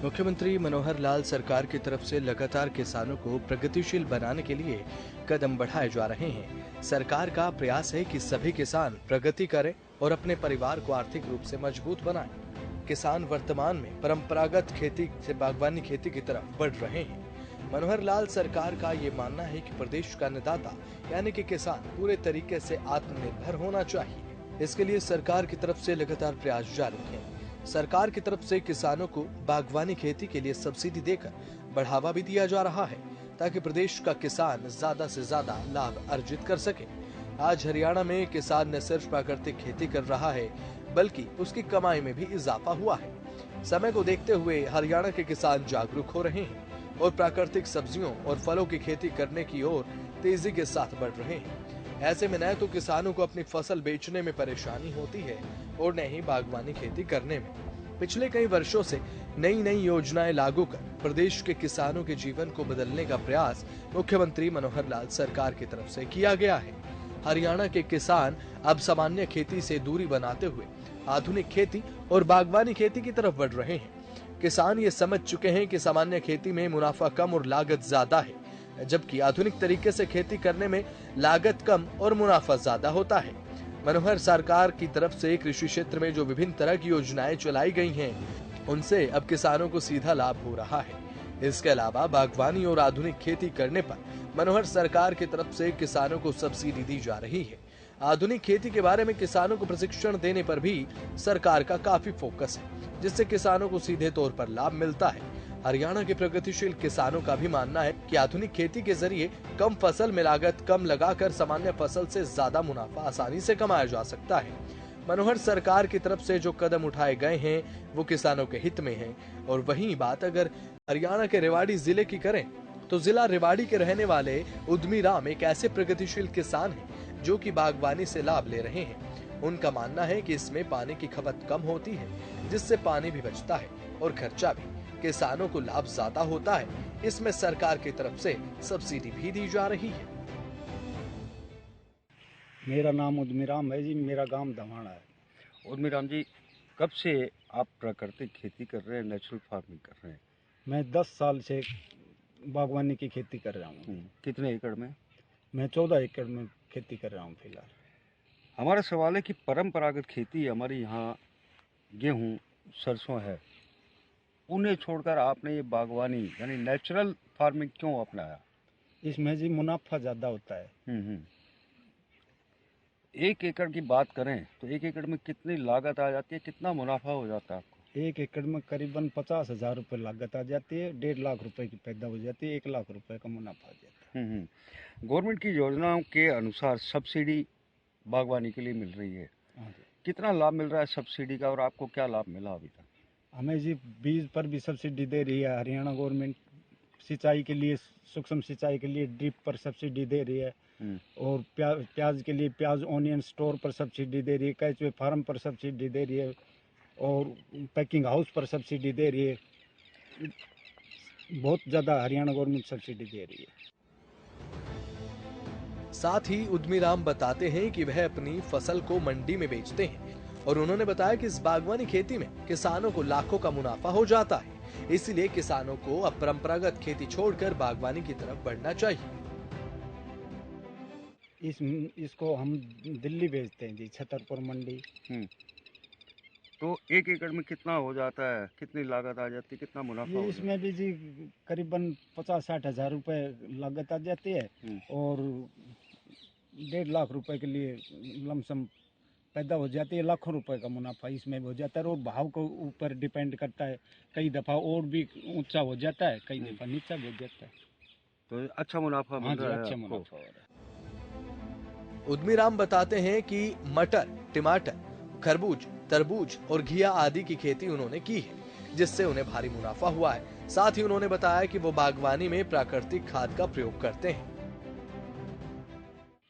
मुख्यमंत्री मनोहर लाल सरकार की तरफ से लगातार किसानों को प्रगतिशील बनाने के लिए कदम बढ़ाए जा रहे हैं। सरकार का प्रयास है कि सभी किसान प्रगति करें और अपने परिवार को आर्थिक रूप से मजबूत बनाएं। किसान वर्तमान में परंपरागत खेती से बागवानी खेती की तरफ बढ़ रहे हैं। मनोहर लाल सरकार का ये मानना है कि प्रदेश का अन्नदाता यानी कि किसान पूरे तरीके से आत्मनिर्भर होना चाहिए। इसके लिए सरकार की तरफ से लगातार प्रयास जारी हैं। सरकार की तरफ से किसानों को बागवानी खेती के लिए सब्सिडी देकर बढ़ावा भी दिया जा रहा है ताकि प्रदेश का किसान ज्यादा से ज्यादा लाभ अर्जित कर सके। आज हरियाणा में किसान न सिर्फ प्राकृतिक खेती कर रहा है बल्कि उसकी कमाई में भी इजाफा हुआ है। समय को देखते हुए हरियाणा के किसान जागरूक हो रहे हैं और प्राकृतिक सब्जियों और फलों की खेती करने की ओर तेजी के साथ बढ़ रहे हैं। ऐसे में न तो किसानों को अपनी फसल बेचने में परेशानी होती है और न ही बागवानी खेती करने में। पिछले कई वर्षों से नई नई योजनाएं लागू कर प्रदेश के किसानों के जीवन को बदलने का प्रयास मुख्यमंत्री मनोहर लाल सरकार की तरफ से किया गया है। हरियाणा के किसान अब सामान्य खेती से दूरी बनाते हुए आधुनिक खेती और बागवानी खेती की तरफ बढ़ रहे हैं। किसान ये समझ चुके हैं कि सामान्य खेती में मुनाफा कम और लागत ज्यादा है, जबकि आधुनिक तरीके से खेती करने में लागत कम और मुनाफा ज्यादा होता है। मनोहर सरकार की तरफ से कृषि क्षेत्र में जो विभिन्न तरह की योजनाएं चलाई गई हैं, उनसे अब किसानों को सीधा लाभ हो रहा है। इसके अलावा बागवानी और आधुनिक खेती करने पर मनोहर सरकार की तरफ से किसानों को सब्सिडी दी जा रही है। आधुनिक खेती के बारे में किसानों को प्रशिक्षण देने पर भी सरकार का काफी फोकस है, जिससे किसानों को सीधे तौर पर लाभ मिलता है। हरियाणा के प्रगतिशील किसानों का भी मानना है कि आधुनिक खेती के जरिए कम फसल में लागत कम लगाकर सामान्य फसल से ज्यादा मुनाफा आसानी से कमाया जा सकता है। मनोहर सरकार की तरफ से जो कदम उठाए गए हैं वो किसानों के हित में हैं। और वहीं बात अगर हरियाणा के रेवाड़ी जिले की करें तो जिला रेवाड़ी के रहने वाले उद्यमी राम एक ऐसे प्रगतिशील किसान हैं जो कि बागवानी से लाभ ले रहे हैं। उनका मानना है कि इसमें पानी की खपत कम होती है, जिससे पानी भी बचता है और खर्चा भी। किसानों को लाभ ज्यादा होता है। इसमें सरकार की तरफ से सब्सिडी भी दी जा रही है। मेरा नाम उद्मीराम है जी, मेरा गांव दमाणा है। उर्मीराम जी, कब से आप प्राकृतिक खेती कर रहे हैं, नेचुरल फार्मिंग कर रहे हैं? मैं 10 साल से बागवानी की खेती कर रहा हूँ। कितने एकड़ में? मैं 14 एकड़ में खेती कर रहा हूँ फिलहाल। हमारा सवाल है कि परंपरागत खेती हमारे यहाँ गेहूँ, सरसों है, उन्हें छोड़कर आपने ये बागवानी यानी नेचुरल फार्मिंग क्यों अपनाया? इसमें जी मुनाफा ज़्यादा होता है। एक एकड़ की बात करें तो एक एकड़ में कितनी लागत आ जाती है, कितना मुनाफा हो जाता है आपको? 1 एकड़ में करीबन 50,000 रुपये लागत आ जाती है, 1.5 लाख रुपए की पैदा हो जाती है, 1 लाख रुपए का मुनाफा आ जाता है। गवर्नमेंट की योजनाओं के अनुसार सब्सिडी बागवानी के लिए मिल रही है। हाँ जी। कितना लाभ मिल रहा है सब्सिडी का और आपको क्या लाभ मिला अभी तक? हमें जी बीज पर भी सब्सिडी दे रही है हरियाणा गवर्नमेंट। सिंचाई के लिए, सूक्ष्म सिंचाई के लिए ड्रिप पर सब्सिडी दे रही है। और प्याज के लिए प्याज ऑनियन स्टोर पर सब्सिडी दे रही है, कैचवे फार्म पर सब्सिडी दे रही है और पैकिंग हाउस पर सब्सिडी दे रही है। बहुत ज़्यादा हरियाणा गवर्नमेंट सब्सिडी दे रही है। साथ ही उद्यमी राम बताते हैं कि वह अपनी फसल को मंडी में बेचते हैं और उन्होंने बताया कि इस बागवानी खेती में किसानों को लाखों का मुनाफा हो जाता है। इसीलिए किसानों को अब परंपरागत खेती छोड़कर बागवानी की तरफ बढ़ना चाहिए। इसको हम दिल्ली भेजते हैं जी, छतरपुर मंडी। तो 1 एकड़ में कितना हो जाता है, कितनी लागत आ जाती है, कितना मुनाफा? इसमें भी जी करीबन 50-60 हज़ार रुपए लागत आ जाती है और 1.5 लाख रुपए के लिए लमसम पैदा हो जाती है। लाखों रुपए का मुनाफा इसमें हो जाता है और भाव के ऊपर डिपेंड करता है। कई दफ़ा और भी ऊंचा हो जाता है, कई दफ़ा नीचा भी हो जाता है। तो अच्छा मुनाफा मिल रहा है? अच्छा मुनाफा हो रहा है। उद्यमी राम बताते हैं कि मटर, टमाटर, खरबूज, तरबूज और घिया आदि की खेती उन्होंने की है, जिससे उन्हें भारी मुनाफा हुआ है। साथ ही उन्होंने बताया कि वो बागवानी में प्राकृतिक खाद का प्रयोग करते हैं।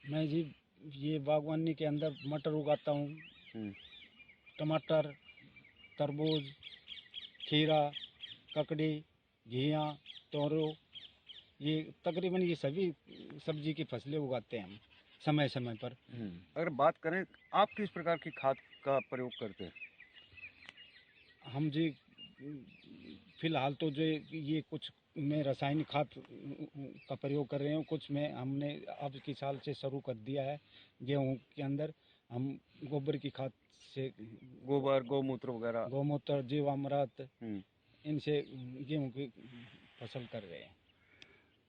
मैं जी ये बागवानी के अंदर मटर उगाता हूँ, टमाटर, तरबूज, खीरा, ककड़ी, घिया, तोरो, ये तकरीबन ये सभी सब्जी की फसलें उगाते हैं हम समय समय पर। अगर बात करें, आप किस प्रकार की खाद का प्रयोग करते हैं? हम जी फिलहाल तो जो ये कुछ में रासायनिक खाद का प्रयोग कर रहे हैं, कुछ में हमने अब की साल से शुरू कर दिया है। गेहूं के अंदर हम गोबर की खाद से, गोबर, गौमूत्र वगैरह, गौमूत्र, जीवामृत, इनसे गेहूं की फसल कर रहे हैं।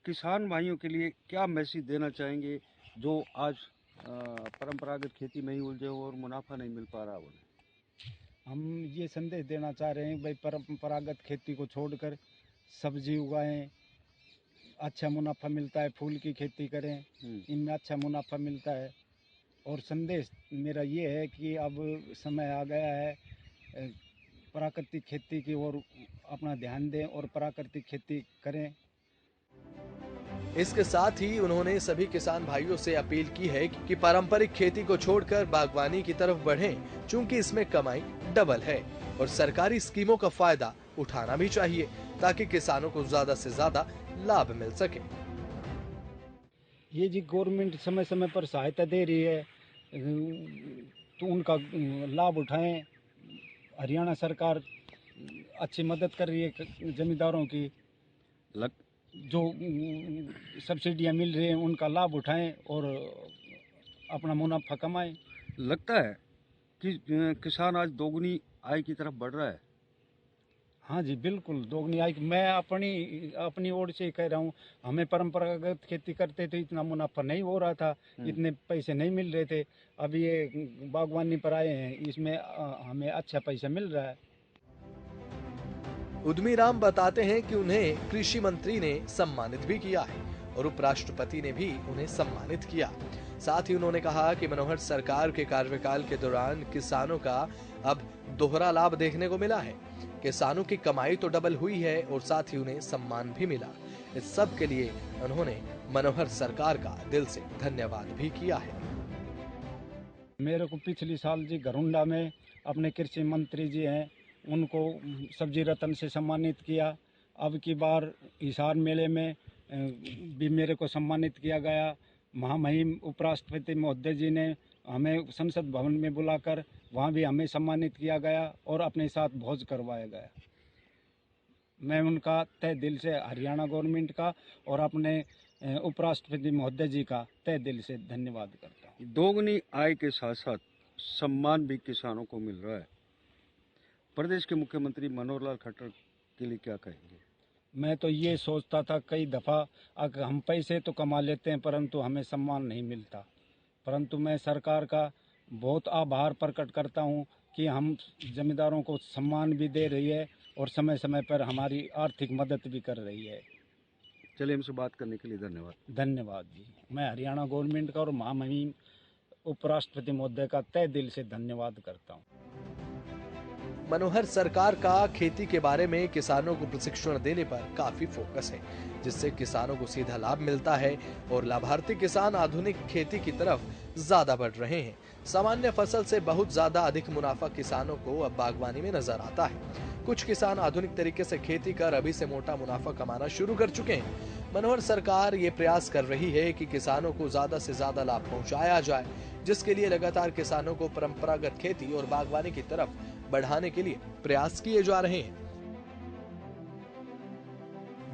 किसान भाइयों के लिए क्या मैसेज देना चाहेंगे जो आज परंपरागत खेती में ही उलझे हो और मुनाफा नहीं मिल पा रहा उन्हें? हम ये संदेश देना चाह रहे हैं भाई, परंपरागत खेती को छोड़कर सब्जी उगाएं, अच्छा मुनाफा मिलता है। फूल की खेती करें, इनमें अच्छा मुनाफा मिलता है। और संदेश मेरा ये है कि अब समय आ गया है प्राकृतिक खेती की ओर अपना ध्यान दें और प्राकृतिक खेती करें। इसके साथ ही उन्होंने सभी किसान भाइयों से अपील की है कि पारंपरिक खेती को छोड़कर बागवानी की तरफ बढ़ें, क्योंकि इसमें कमाई डबल है और सरकारी स्कीमों का फायदा उठाना भी चाहिए ताकि किसानों को ज्यादा से ज्यादा लाभ मिल सके। ये जी गवर्नमेंट समय समय पर सहायता दे रही है, तो उनका लाभ उठाएं। हरियाणा सरकार अच्छी मदद कर रही है जमींदारों की। जो सब्सिडियां मिल रही हैं उनका लाभ उठाएं और अपना मुनाफा कमाएं। लगता है कि किसान आज दोगुनी आय की तरफ बढ़ रहा है। हाँ जी, बिल्कुल दोगुनी आय। मैं अपनी ओर से कह रहा हूँ, हमें परंपरागत खेती करते तो इतना मुनाफा नहीं हो रहा था, इतने पैसे नहीं मिल रहे थे। अब ये बागवानी पर आए हैं, इसमें हमें अच्छा पैसा मिल रहा है। उद्यमी राम बताते हैं कि उन्हें कृषि मंत्री ने सम्मानित भी किया है और उपराष्ट्रपति ने भी उन्हें सम्मानित किया। साथ ही उन्होंने कहा कि मनोहर सरकार के कार्यकाल के दौरान किसानों का अब दोहरा लाभ देखने को मिला है। किसानों की कमाई तो डबल हुई है और साथ ही उन्हें सम्मान भी मिला। इस सब के लिए उन्होंने मनोहर सरकार का दिल से धन्यवाद भी किया है। मेरे को पिछली साल जी घरुंडा में अपने कृषि मंत्री जी हैं, उनको सब्जी रत्न से सम्मानित किया। अब की बार हिसार मेले में भी मेरे को सम्मानित किया गया। महामहिम उपराष्ट्रपति महोदय जी ने हमें संसद भवन में बुलाकर वहाँ भी हमें सम्मानित किया गया और अपने साथ भोज करवाया गया। मैं उनका तहे दिल से, हरियाणा गवर्नमेंट का और अपने उपराष्ट्रपति महोदय जी का तहे दिल से धन्यवाद करता हूँ। दोगुनी आय के साथ साथ सम्मान भी किसानों को मिल रहा है। प्रदेश के मुख्यमंत्री मनोहर लाल खट्टर के लिए क्या कहेंगे? मैं तो ये सोचता था कई दफ़ा, अगर हम पैसे तो कमा लेते हैं परंतु हमें सम्मान नहीं मिलता। परंतु मैं सरकार का बहुत आभार प्रकट करता हूँ कि हम जमींदारों को सम्मान भी दे रही है और समय समय पर हमारी आर्थिक मदद भी कर रही है। चलिए, हमसे बात करने के लिए धन्यवाद। धन्यवाद जी। मैं हरियाणा गवर्नमेंट का और महामहिम उपराष्ट्रपति महोदय का तहे दिल से धन्यवाद करता हूँ। मनोहर सरकार का खेती के बारे में किसानों को प्रशिक्षण देने पर काफी फोकस है, जिससे किसानों को सीधा लाभ मिलता है और लाभार्थी किसान आधुनिक खेती की तरफ ज्यादा बढ़ रहे हैं। सामान्य फसल से बहुत ज्यादा अधिक मुनाफा किसानों को अब बागवानी में नजर आता है। कुछ किसान आधुनिक तरीके से खेती कर अभी से मोटा मुनाफा कमाना शुरू कर चुके हैं। मनोहर सरकार ये प्रयास कर रही है कि किसानों को ज्यादा से ज्यादा लाभ पहुंचाया जाए, जिसके लिए लगातार किसानों को परंपरागत खेती और बागवानी की तरफ बढ़ाने के लिए प्रयास किए जा रहे हैं।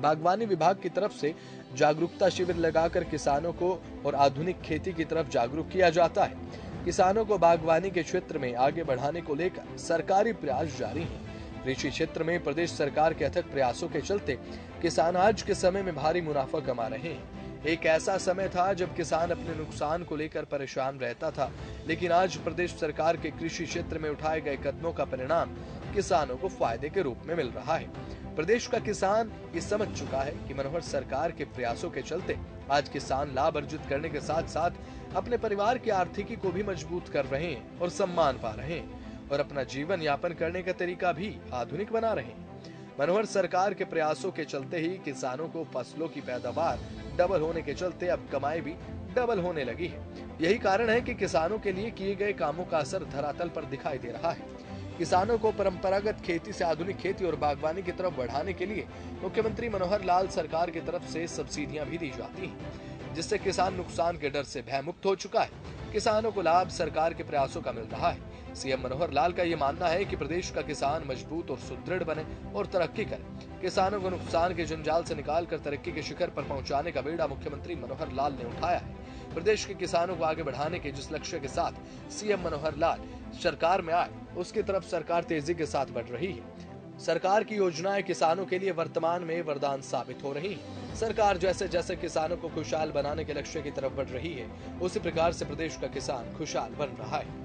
बागवानी विभाग की तरफ से जागरूकता शिविर लगाकर किसानों को और आधुनिक खेती की तरफ जागरूक किया जाता है। किसानों को बागवानी के क्षेत्र में आगे बढ़ाने को लेकर सरकारी प्रयास जारी हैं। कृषि क्षेत्र में प्रदेश सरकार के अथक प्रयासों के चलते किसान आज के समय में भारी मुनाफा कमा रहे हैं। एक ऐसा समय था जब किसान अपने नुकसान को लेकर परेशान रहता था, लेकिन आज प्रदेश सरकार के कृषि क्षेत्र में उठाए गए कदमों का परिणाम किसानों को फायदे के रूप में मिल रहा है। प्रदेश का किसान ये समझ चुका है कि मनोहर सरकार के प्रयासों के चलते आज किसान लाभ अर्जित करने के साथ साथ अपने परिवार की आर्थिकी को भी मजबूत कर रहे हैं और सम्मान पा रहे हैं और अपना जीवन यापन करने का तरीका भी आधुनिक बना रहे हैं। मनोहर सरकार के प्रयासों के चलते ही किसानों को फसलों की पैदावार डबल होने के चलते अब कमाई भी डबल होने लगी है। यही कारण है कि किसानों के लिए किए गए कामों का असर धरातल पर दिखाई दे रहा है। किसानों को परंपरागत खेती से आधुनिक खेती और बागवानी की तरफ बढ़ाने के लिए मुख्यमंत्री मनोहर लाल सरकार की तरफ से सब्सिडियां भी दी जाती हैं, जिससे किसान नुकसान के डर से भयमुक्त हो चुका है। किसानों को लाभ सरकार के प्रयासों का मिल रहा है। सीएम मनोहर लाल का ये मानना है कि प्रदेश का किसान मजबूत और सुदृढ़ बने और तरक्की करे। किसानों को नुकसान के जंजाल से निकालकर तरक्की के शिखर पर पहुंचाने का बीड़ा मुख्यमंत्री मनोहर लाल ने उठाया है। प्रदेश के किसानों को आगे बढ़ाने के जिस लक्ष्य के साथ सीएम मनोहर लाल सरकार में आए, उसकी तरफ सरकार तेजी के साथ बढ़ रही है। सरकार की योजनाएं किसानों के लिए वर्तमान में वरदान साबित हो रही हैं। सरकार जैसे जैसे किसानों को खुशहाल बनाने के लक्ष्य की तरफ बढ़ रही है, उसी प्रकार से प्रदेश का किसान खुशहाल बन रहा है।